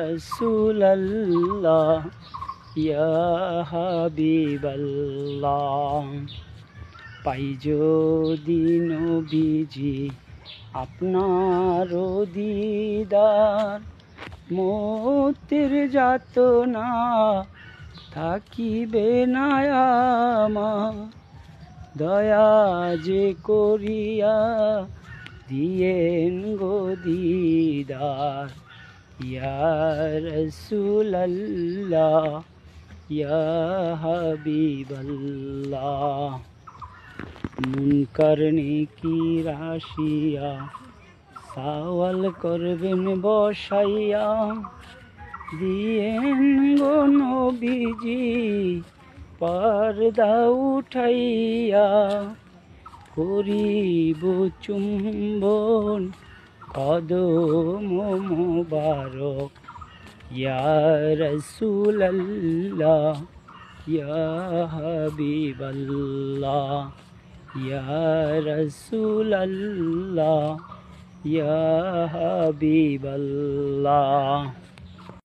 রসুল্লাহ ইয়া হাবিবাল্লাহ। পাই যদি নবীজি আপনার দিদার, মতের যাতনা থাকিবে না আমার। দয়া যে করিয়া দিয়েন গো দিদার, ইয়া রাসূলুল্লাহ ইয়া হাবিবাল্লাহ। মুনকার নেকির আসিয়া সওয়াল করবেন বসাইয়া, দিয়েন গো নবীজি পর্দা উঠাইয়া। করিব চুম্বন কদম মোবারক, ইয়া রাসূলুল্লাহ ইয়া হাবিবাল্লাহ, ইয়া রাসূলুল্লাহ ইয়া হাবিবাল্লাহ।